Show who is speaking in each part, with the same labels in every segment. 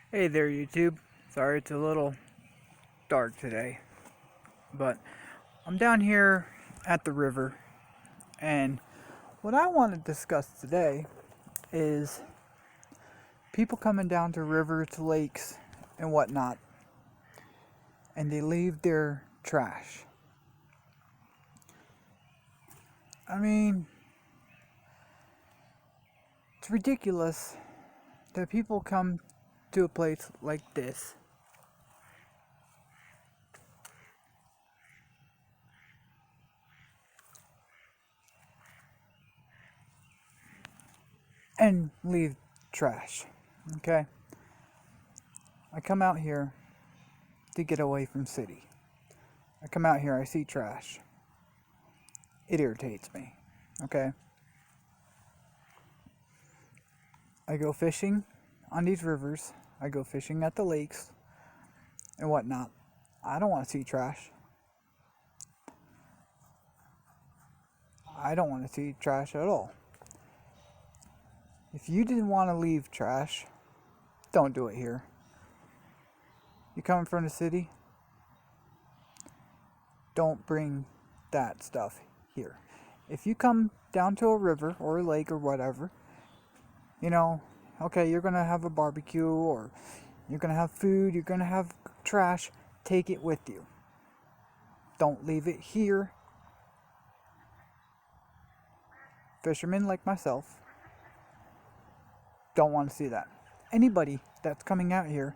Speaker 1: Hey there, YouTube. Sorry it's a little dark today, but I'm down here at the river, and what I want to discuss today is people coming down to rivers, lakes, and whatnot, and they leave their trash. I mean, it's ridiculous that people come to a place like this and leave trash. Okay? I come out here to get away from city. I come out here, I see trash. It irritates me. Okay? I go fishing on these rivers. I go fishing at the lakes and whatnot. I don't want to see trash. I don't want to see trash at all. If you didn't want to leave trash, don't do it here. You coming from the city? Don't bring that stuff here. If you come down to a river or a lake or whatever, you know, okay, you're going to have a barbecue or you're going to have food, you're going to have trash, take it with you. Don't leave it here. Fishermen like myself don't want to see that. Anybody that's coming out here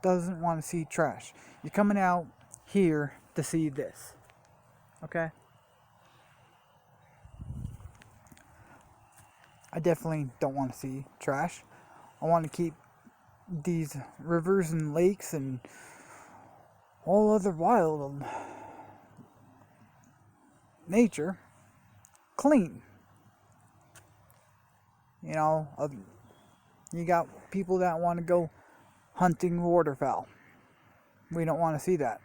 Speaker 1: doesn't want to see trash. You're coming out here to see this. Okay? I definitely don't want to see trash. I want to keep these rivers and lakes and all other wild nature clean. You know, you got people that want to go hunting waterfowl. We don't want to see that.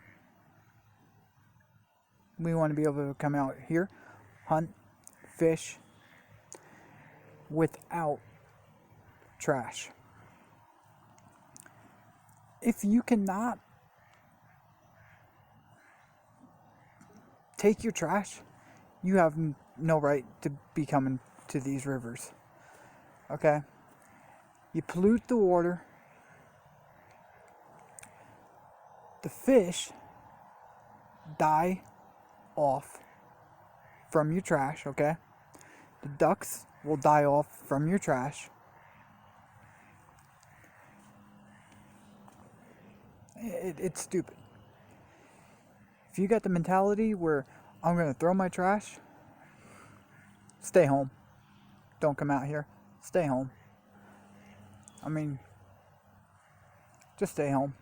Speaker 1: We want to be able to come out here, hunt, fish without trash. If you cannot take your trash, you have no right to be coming to these rivers. Okay? You pollute the water. The fish die off from your trash, okay? The ducks will die off from your trash. It's stupid. If you got the mentality where I'm going to throw my trash, stay home. Don't come out here. Stay home. I mean, just stay home.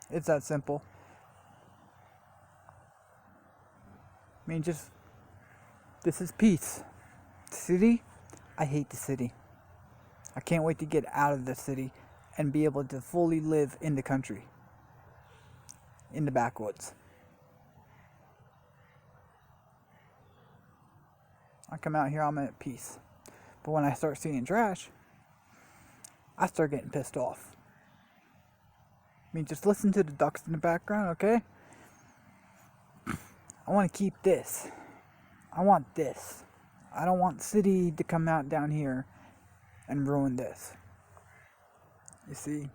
Speaker 1: It's that simple. I mean, this is peace. City, I hate the city. I can't wait to get out of the city and be able to fully live in the country, in the backwoods. I come out here, I'm at peace. But when I start seeing trash, I start getting pissed off. I mean, just listen to the ducks in the background, okay? I want to keep this. I want this. I don't want city to come out down here and ruin this. You see,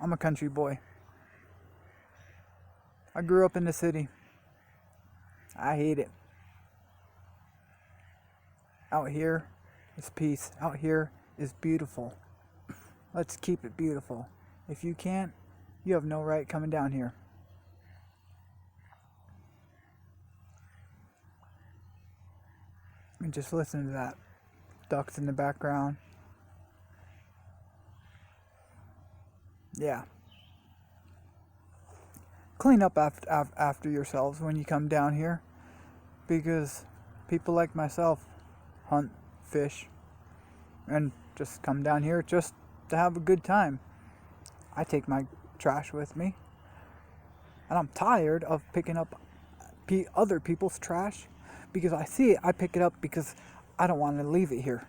Speaker 1: I'm a country boy. I grew up in the city. I hate it. Out here is peace. Out here is beautiful. Let's keep it beautiful. If you can't, you have no right coming down here. And just listen to that. Ducks in the background. Yeah. Clean up after yourselves when you come down here. Because people like myself hunt, fish, and just come down here just to have a good time. I take my trash with me. And I'm tired of picking up other people's trash because I see it, I pick it up because I don't want to leave it here.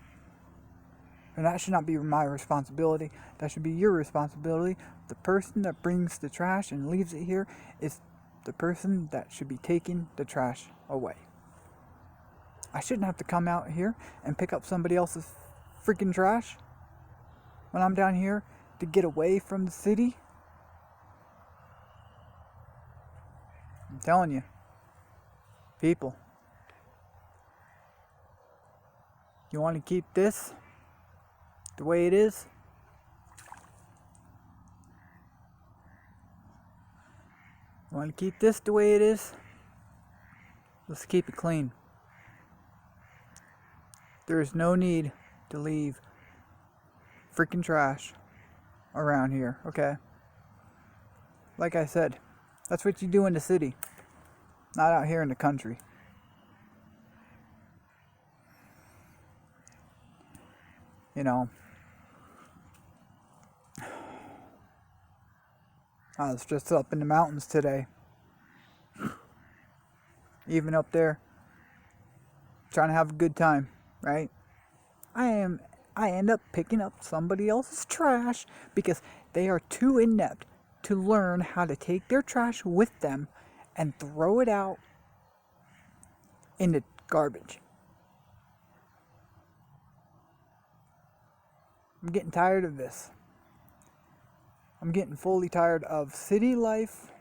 Speaker 1: And that should not be my responsibility. That should be your responsibility. The person that brings the trash and leaves it here is the person that should be taking the trash away. I shouldn't have to come out here and pick up somebody else's freaking trash when I'm down here to get away from the city. I'm telling you, people, you want to keep this the way it is? You want to keep this the way it is? Let's keep it clean. There is no need to leave freaking trash around here, okay? Like I said, that's what you do in the city, not out here in the country. You know, I was just up in the mountains today. Even up there, trying to have a good time, right? I end up picking up somebody else's trash because they are too inept to learn how to take their trash with them and throw it out in the garbage. I'm getting tired of this. I'm getting fully tired of city life.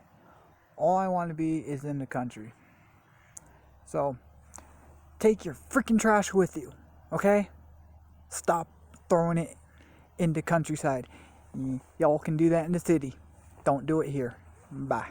Speaker 1: All I want to be is in the country. So, take your freaking trash with you, okay? Stop throwing it in the countryside. Y'all can do that in the city. Don't do it here. Bye.